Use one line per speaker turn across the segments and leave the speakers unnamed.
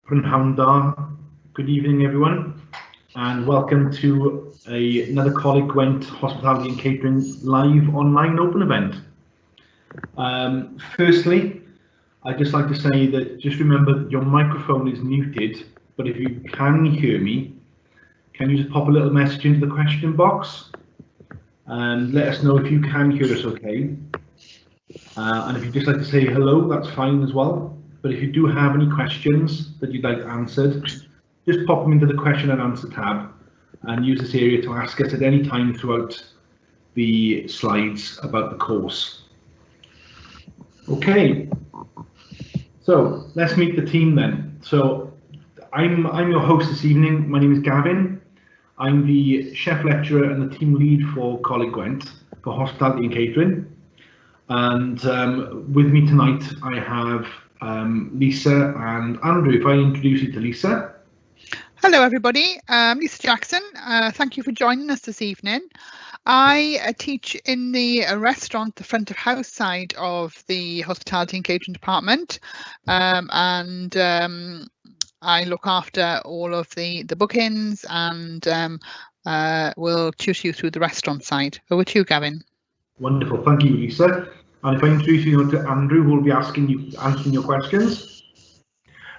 Prynhawn da. Good evening, everyone, and welcome to another Coleg Gwent Hospitality and Catering live online open event. Firstly, I'd just like to say that just remember that your microphone is muted, but if you can hear me, can you just pop a little message into the question box and let us know if you can hear us okay. And if you'd just like to say hello, that's fine as well. But if you do have any questions that you'd like answered, just pop them into the question and answer tab and use this area to ask us at any time throughout the slides about the course. Okay, so let's meet the team then. So I'm your host this evening. My name is Gavin. I'm the chef lecturer and the team lead for Coleg Gwent for Hospitality and Catering. And with me tonight, I have Lisa and Andrew. If I introduce you to Lisa.
Hello, everybody. Lisa Jackson. Thank you for joining us this evening. I teach in the restaurant, the front of house side of the Hospitality and Catering department, and I look after all of the bookings and will tutor you through the restaurant side. Over to you, Gavin.
Wonderful, thank you, Lisa. And if I introduce you to Andrew, who will be answering your questions.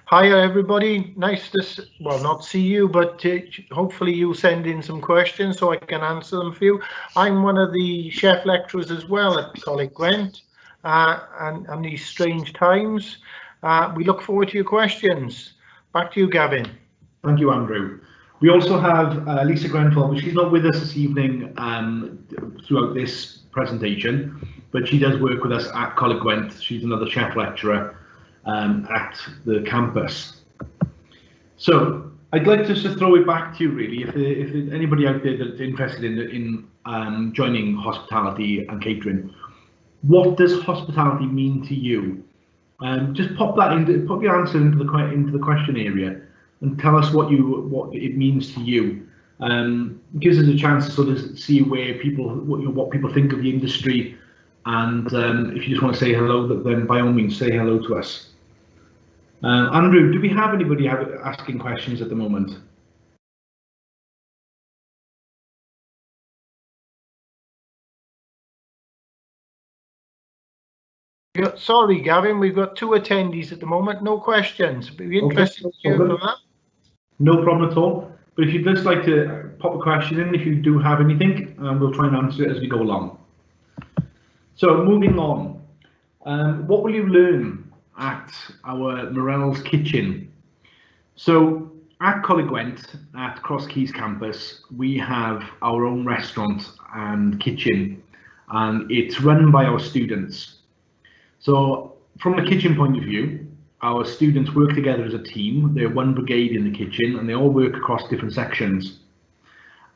Hi everybody, nice to, well, not see you, but hopefully you send in some questions so I can answer them for you. I'm one of the chef lecturers as well at Coleg Gwent, and these strange times. We look forward to your questions. Back to you, Gavin.
Thank you, Andrew. We also have Lisa Grenfell, but she's not with us this evening throughout this presentation, but she does work with us at Coleg Gwent. She's another chef lecturer at the campus. So I'd like to just throw it back to you, really. If there's anybody out there that's interested in joining hospitality and catering, what does hospitality mean to you? Just pop your answer into the question area and tell us what it means to you. It gives us a chance to sort of see where what people think of the industry, and if you just want to say hello, then by all means say hello to us. Andrew, do we have anybody asking questions at the moment?
Sorry, Gavin, we've got 2 attendees at the moment, no questions. But we're interested to hear from that.
No problem at all. But if you'd just like to pop a question in, if you do have anything, we'll try and answer it as we go along. So moving on, what will you learn at our Morell's Kitchen? So at Coleg Gwent, at Cross Keys campus, we have our own restaurant and kitchen, and it's run by our students. So from a kitchen point of view, our students work together as a team. They're one brigade in the kitchen, and they all work across different sections.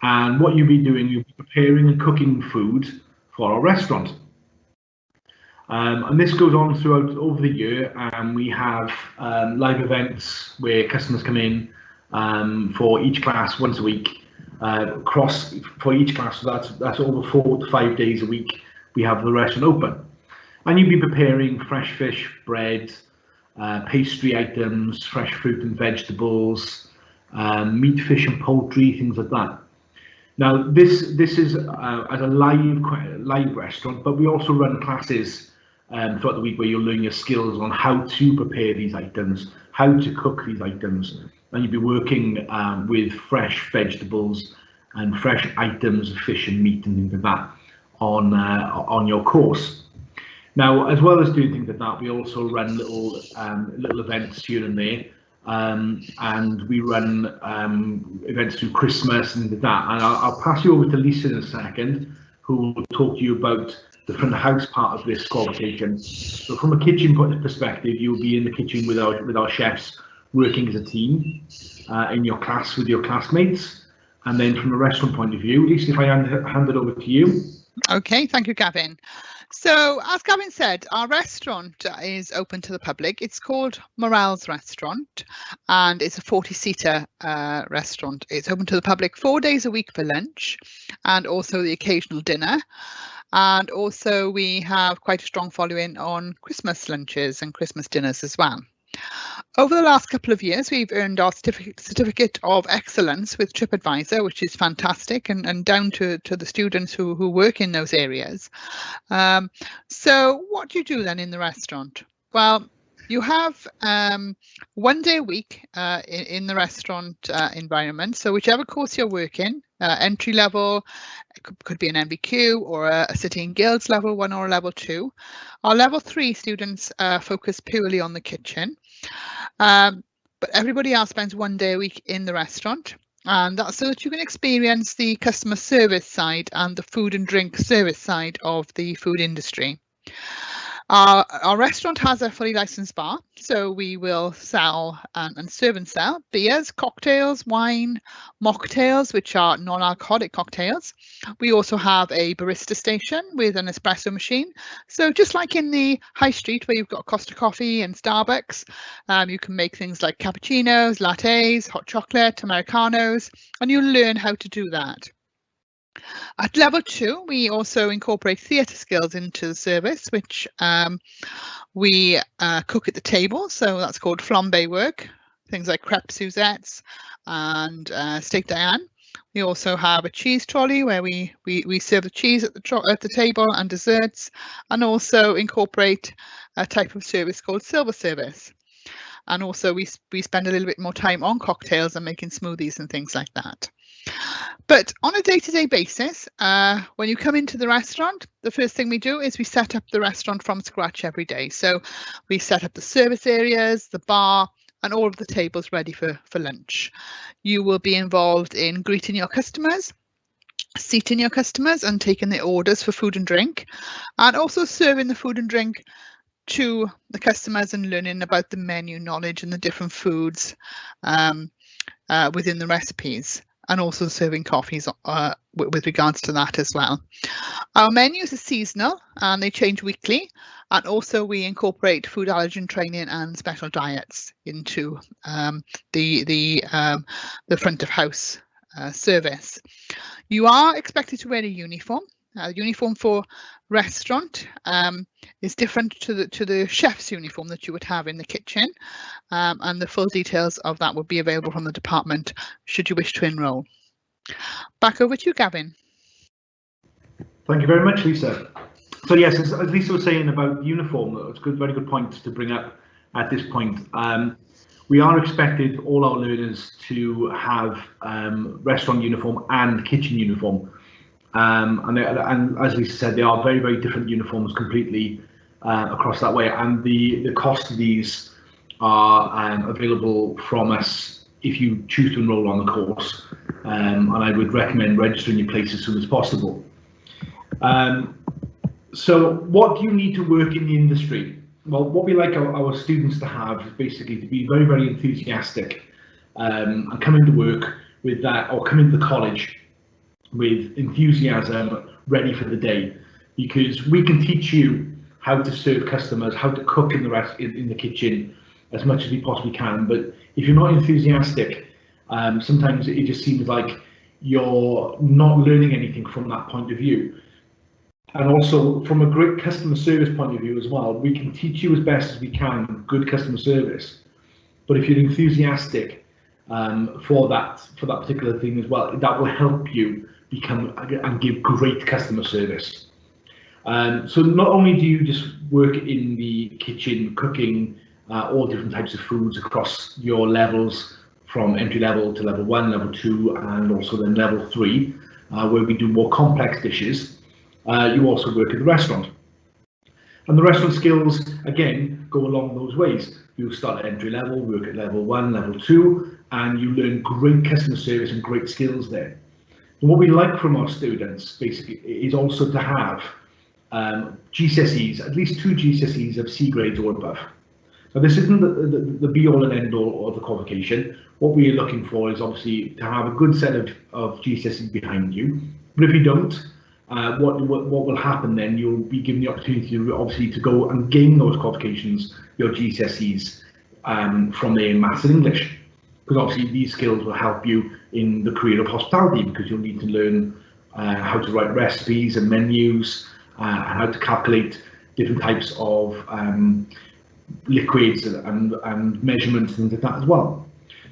And what you'll be doing, you'll be preparing and cooking food for our restaurant. And this goes on throughout over the year, and we have live events where customers come in for each class once a week. For each class, so that's over 4 to 5 days a week. We have the restaurant open, and you'll be preparing fresh fish, bread, pastry items, fresh fruit and vegetables, meat, fish, and poultry, things like that. Now, this is as a live restaurant, but we also run classes throughout the week where you'll learn your skills on how to prepare these items, how to cook these items, and you'll be working with fresh vegetables and fresh items of fish and meat and things like that on your course. Now, as well as doing things like that, we also run little events here and there, and we run events through Christmas and things like that. And I'll pass you over to Lisa in a second, who will talk to you about the front of house part of this qualification. So from a kitchen perspective, you'll be in the kitchen with our chefs, working as a team in your class with your classmates. And then from a restaurant point of view, Lisa, if I hand it over to you.
Okay, thank you, Gavin. So as Gavin said, our restaurant is open to the public. It's called Morell's Restaurant, and it's a 40-seater restaurant. It's open to the public 4 days a week for lunch and also the occasional dinner. And also we have quite a strong following on Christmas lunches and Christmas dinners as well. Over the last couple of years, we've earned our certificate of excellence with TripAdvisor, which is fantastic, and down to the students who work in those areas. So what do you do then in the restaurant? Well, you have 1 day a week in the restaurant environment. So whichever course you're working, entry level, could be an NVQ or a City and Guilds level 1 or a level 2. Our level 3 students focus purely on the kitchen. But everybody else spends 1 day a week in the restaurant, and that's so that you can experience the customer service side and the food and drink service side of the food industry. Our restaurant has a fully licensed bar, so we will sell and serve and sell beers, cocktails, wine, mocktails, which are non-alcoholic cocktails. We also have a barista station with an espresso machine. So just like in the high street where you've got Costa Coffee and Starbucks, you can make things like cappuccinos, lattes, hot chocolate, Americanos, and you'll learn how to do that. At level 2, we also incorporate theatre skills into the service, which we cook at the table. So that's called flambe work, things like crêpes Suzettes and steak Diane. We also have a cheese trolley where we serve the cheese at the table and desserts, and also incorporate a type of service called silver service. And also we spend a little bit more time on cocktails and making smoothies and things like that. But on a day-to-day basis, when you come into the restaurant, the first thing we do is we set up the restaurant from scratch every day. So we set up the service areas, the bar, and all of the tables ready for lunch. You will be involved in greeting your customers, seating your customers and taking their orders for food and drink, and also serving the food and drink to the customers and learning about the menu knowledge and the different foods within the recipes, and also serving coffees with regards to that as well. Our menus are seasonal and they change weekly, and also we incorporate food allergen training and special diets into the front of house service. You are expected to wear a uniform. The uniform for restaurant is different to the chef's uniform that you would have in the kitchen, and the full details of that will be available from the department should you wish to enrol. Back over to you, Gavin.
Thank you very much, Lisa. So yes, as Lisa was saying about uniform, it's a very good point to bring up at this point. We are expected, all our learners, to have restaurant uniform and kitchen uniform. And as Lisa said, they are very, very different uniforms completely across that way, and the cost of these are available from us if you choose to enrol on the course, and I would recommend registering your place as soon as possible. So what do you need to work in the industry? Well, what we like our students to have is basically to be very, very enthusiastic and come into work with that, or come into college with enthusiasm, ready for the day, because we can teach you how to serve customers, how to cook in the kitchen as much as we possibly can. But if you're not enthusiastic, sometimes it just seems like you're not learning anything from that point of view. And also from a great customer service point of view as well, we can teach you as best as we can good customer service. But if you're enthusiastic for that particular thing as well, that will help you become and give great customer service. So not only do you just work in the kitchen cooking all different types of foods across your levels, from entry level to level 1, level 2, and also then level 3, where we do more complex dishes. You also work at the restaurant, and the restaurant skills again go along those ways. You start at entry level, work at level 1, level 2, and you learn great customer service and great skills there. And what we like from our students basically is also to have GCSEs, at least 2 GCSEs of C grades or above. Now this isn't the be all and end all of the qualification. What we are looking for is obviously to have a good set of GCSEs behind you. But if you don't, what will happen then? You'll be given the opportunity obviously to go and gain those qualifications, your GCSEs, from there in Maths and English. Because obviously these skills will help you in the career of hospitality, because you'll need to learn how to write recipes and menus, and how to calculate different types of liquids and measurements, things like that as well.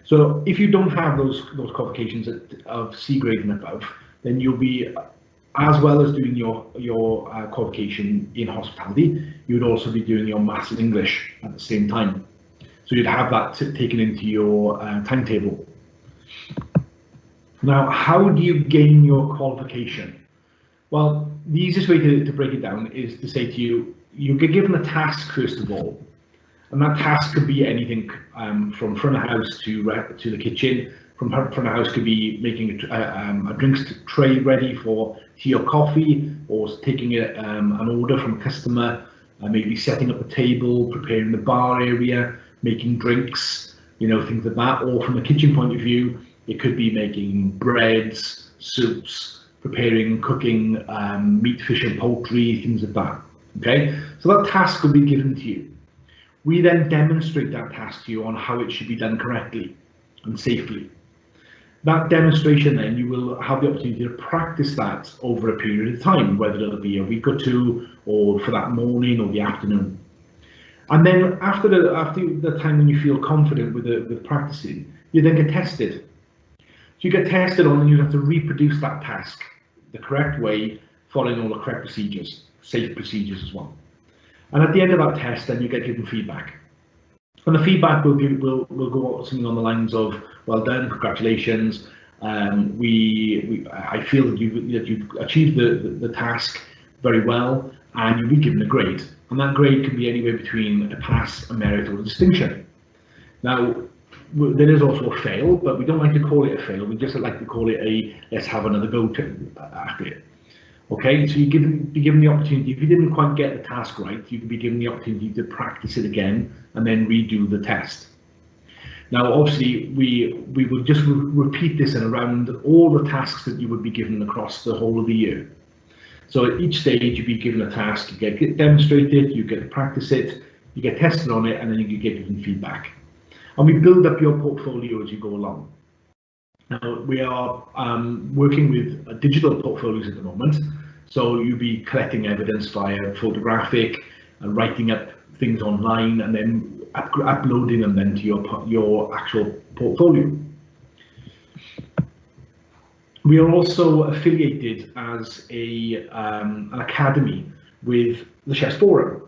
So if you don't have those qualifications of C grade and above, then you'll be, as well as doing your qualification in hospitality, you would also be doing your Maths and English at the same time. So you'd have that taken into your timetable. Now, how do you gain your qualification? Well, the easiest way to break it down is to say to you, you get given a task first of all, and that task could be anything from front of house to the kitchen. From front of house could be making a drinks tray ready for tea or coffee, or taking an order from a customer, maybe setting up a table, preparing the bar area, making drinks, things like that. Or from a kitchen point of view, it could be making breads, soups, preparing, cooking meat, fish and poultry, things like that. Okay, so that task will be given to you. We then demonstrate that task to you on how it should be done correctly and safely. That demonstration, then you will have the opportunity to practice that over a period of time, whether it'll be a week or two, or for that morning or the afternoon. And then after the time when you feel confident with practicing, you then get tested. So you get tested on, and you have to reproduce that task the correct way, following all the correct procedures, safe procedures as well. And at the end of that test, then you get given feedback. And the feedback will go something on the lines of, well done, congratulations. I feel that you've achieved the task very well, and you'll be given a grade. And that grade can be anywhere between a pass, a merit, or a distinction. Now, there is also a fail, but we don't like to call it a fail. We just like to call it a let's have another go at it. Okay, so you be given the opportunity. If you didn't quite get the task right, you can be given the opportunity to practice it again and then redo the test. Now, obviously, we will just repeat this in around all the tasks that you would be given across the whole of the year. So at each stage, you'd be given a task, you get demonstrated, you get to practice it, you get tested on it, and then you get given feedback. And we build up your portfolio as you go along. Now, we are working with digital portfolios at the moment, so you'll be collecting evidence via photographic, writing up things online, and then uploading them then to your actual portfolio. We are also affiliated as an academy with the Chefs Forum.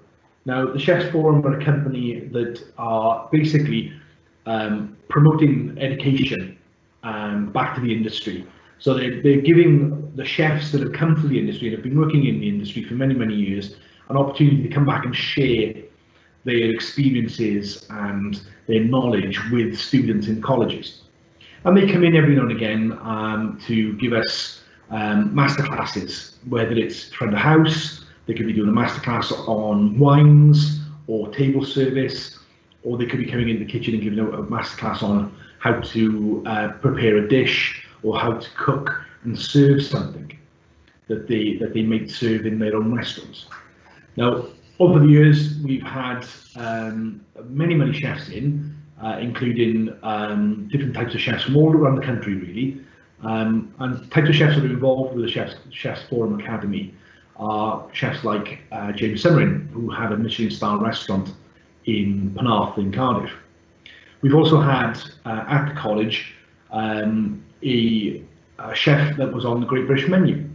Now, the Chefs Forum are a company that are basically promoting education back to the industry. So they're giving the chefs that have come to the industry and have been working in the industry for many, many years an opportunity to come back and share their experiences and their knowledge with students in colleges. And they come in every now and again to give us masterclasses, whether it's front of house, they could be doing a masterclass on wines or table service, or they could be coming into the kitchen and giving a masterclass on how to prepare a dish or how to cook and serve something that they might serve in their own restaurants. Now, over the years, we've had many chefs in, including different types of chefs from all around the country, really. And types of chefs that are involved with the Chefs Forum Academy are chefs like James Summerin, who had a Michelin-star restaurant in Penarth in Cardiff. We've also had at the college a chef that was on the Great British Menu,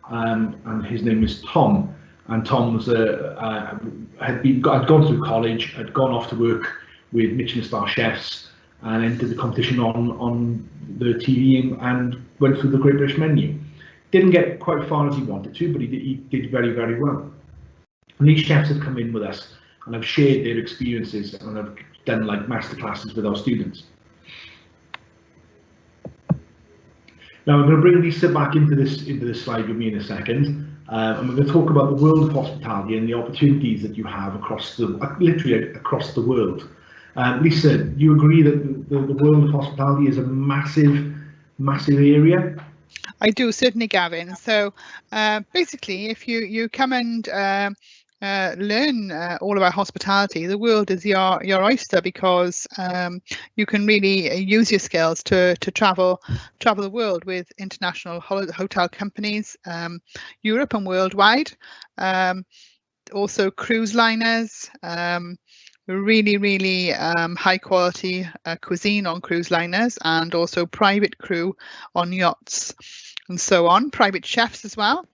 and his name is Tom. And Tom was had gone through college, had gone off to work with Michelin-star chefs, and entered the competition on the TV and went through the Great British Menu. Didn't get quite as far as he wanted to, but he did very, very well. And these chefs have come in with us and have shared their experiences and have done like masterclasses with our students. Now I'm going to bring Lisa back into this slide with me in a second. And we're going to talk about the world of hospitality and the opportunities that you have literally across the world. Lisa, do you agree that the world of hospitality is a massive area?
I do, certainly, Gavin. So basically, if you come and learn all about hospitality, the world is your oyster, because you can really use your skills to travel the world with international hotel companies, Europe and worldwide, also cruise liners, really high quality cuisine on cruise liners, and also private crew on yachts and so on, private chefs as well.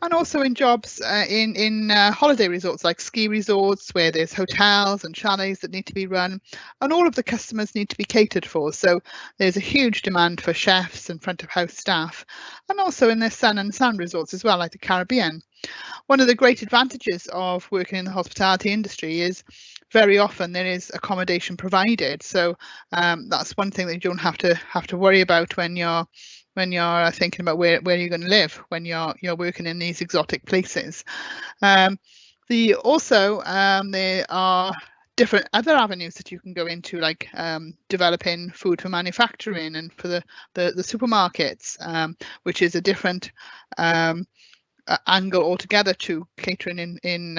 And also in jobs in holiday resorts like ski resorts, where there's hotels and chalets that need to be run, and all of the customers need to be catered for. So there's a huge demand for chefs and front of house staff, and also in the sun and sand resorts as well, like the Caribbean. One of the great advantages of working in the hospitality industry is very often there is accommodation provided. So that's one thing that you don't have to worry about when you're thinking about where you're going to live when you're working in these exotic places. There are different other avenues that you can go into, like developing food for manufacturing and for the supermarkets, which is a different angle altogether to catering in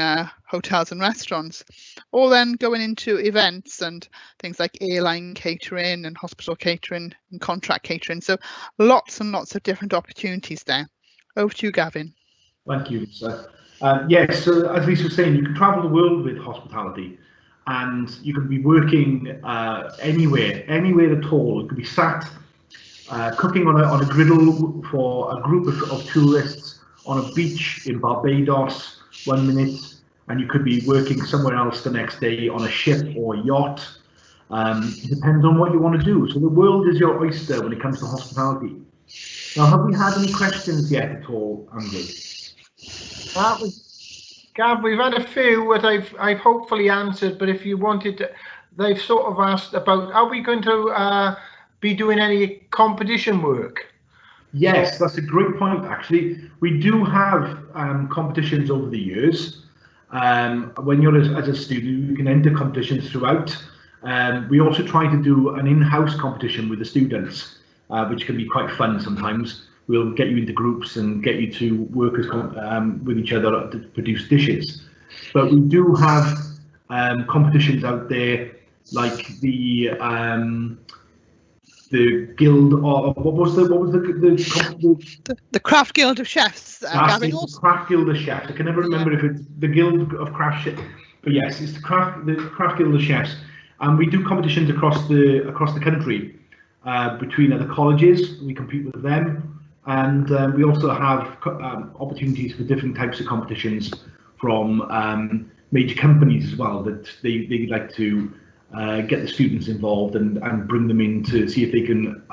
hotels and restaurants, or then going into events and things like airline catering and hospital catering and contract catering. So lots and lots of different opportunities there. Over to you, Gavin.
Thank you, Lisa. Yes, so as Lisa was saying, you can travel the world with hospitality, and you can be working anywhere at all. You could be sat cooking on a griddle for a group of tourists on a beach in Barbados 1 minute, and you could be working somewhere else the next day on a ship or yacht. It depends on what you want to do. So the world is your oyster when it comes to hospitality. Now, have we had any questions yet at all, Andrew?
Gav, we've had a few that I've hopefully answered, but if you wanted to, they've sort of asked about, are we going to be doing any competition work?
Yes, that's a great point, actually. We do have competitions over the years. When you're as a student, you can enter competitions throughout. We also try to do an in-house competition with the students, which can be quite fun sometimes. We'll get you into groups and get you to work with each other to produce dishes. But we do have competitions out there, like the Guild of what was the
Craft Guild of Chefs.
Gavin, Craft Guild of Chefs. I can never remember if it's the Guild of Craft Chefs, but yes, it's the Craft Guild of Chefs, and we do competitions across the country between other colleges. We compete with them, and we also have opportunities for different types of competitions from major companies as well, that they like to get the students involved and bring them in to see if they can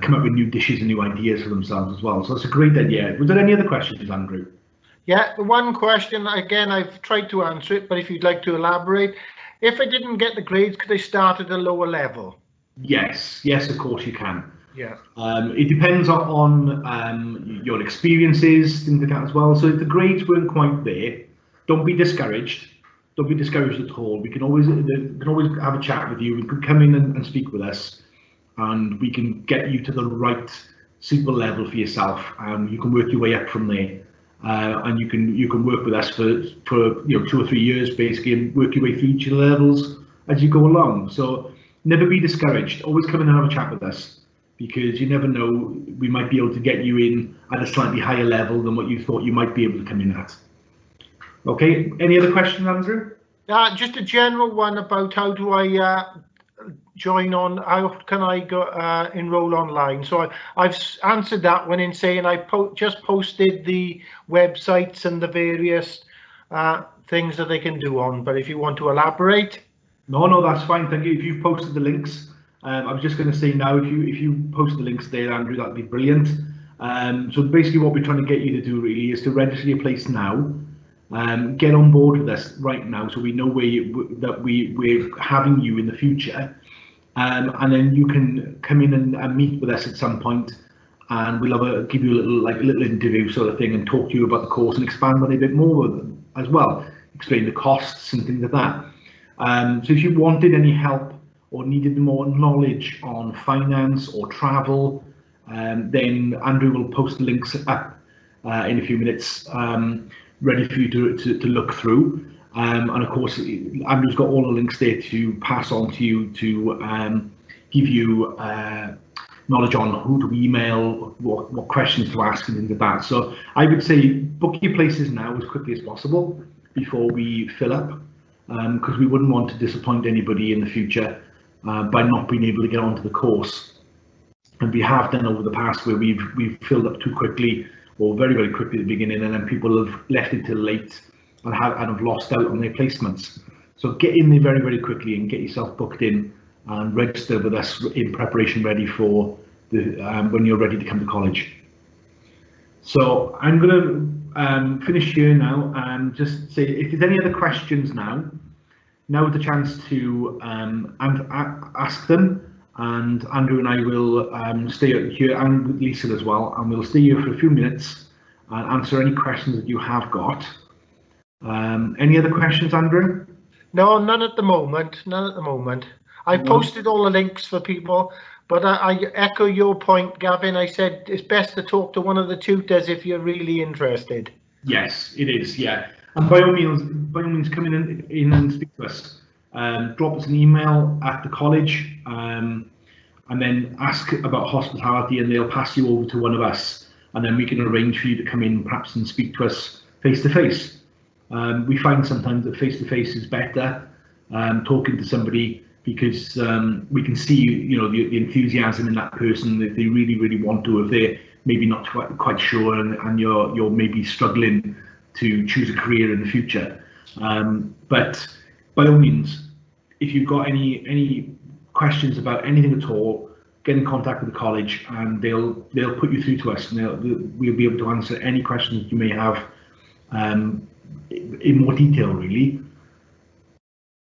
come up with new dishes and new ideas for themselves as well. So that's a great idea. Was there any other questions, Andrew?
Yeah, the one question, again, I've tried to answer it, but if you'd like to elaborate, if I didn't get the grades, could I start at a lower level?
Yes, of course you can.
Yeah.
It depends on your experiences, things like that as well. So if the grades weren't quite there, don't be discouraged. Don't be discouraged at all. We can always have a chat with you. You can come in and speak with us, and we can get you to the right suitable level for yourself. You can work your way up from there, and you can work with us for 2 or 3 years basically, and work your way through each of the levels as you go along. So never be discouraged. Always come in and have a chat with us, because you never know, we might be able to get you in at a slightly higher level than what you thought you might be able to come in at. Okay, any other questions, Andrew?
Just a general one about how do I join on, how can I go enroll online? So I've answered that one in saying I just posted the websites and the various things that they can do on, but if you want to elaborate.
No, that's fine, thank you. If you've posted the links, I was just going to say now, if you post the links there, Andrew, that'd be brilliant. So basically what we're trying to get you to do really is to register your place now. Get on board with us right now, so we know that we're having you in the future, and then you can come in and meet with us at some point, and we'll give you a little interview sort of thing, and talk to you about the course and expand on it a bit more as well, explain the costs and things like that. So if you wanted any help or needed more knowledge on finance or travel, then Andrew will post the links up in a few minutes, ready for you to look through, and of course Andrew's got all the links there to pass on to you, to give you knowledge on who to email, what questions to ask and things like that. So I would say book your places now as quickly as possible before we fill up, because we wouldn't want to disappoint anybody in the future by not being able to get onto the course. And we have done over the past where we've filled up too quickly or very, very quickly at the beginning, and then people have left it till late and have lost out on their placements. So get in there very, very quickly and get yourself booked in and register with us in preparation ready for the when you're ready to come to college. So I'm going to finish here now and just say if there's any other questions now is the chance to ask them, and Andrew and I will stay here, and with Lisa as well, and we'll stay here for a few minutes and answer any questions that you have got. Any other questions, Andrew?
No, none at the moment. None at the moment. I posted all the links for people, but I echo your point, Gavin. I said it's best to talk to one of the tutors if you're really interested.
Yes, it is. Yeah, and by all means, come in and speak to us. Drop us an email at the college, and then ask about hospitality, and they'll pass you over to one of us, and then we can arrange for you to come in perhaps and speak to us face to face. We find sometimes that face to face is better, talking to somebody, because we can see the enthusiasm in that person, if they really want to, if they're maybe not quite sure, and you're maybe struggling to choose a career in the future. But by all means, if you've got any questions about anything at all, get in contact with the college, and they'll put you through to us, and we'll be able to answer any questions that you may have in more detail, really.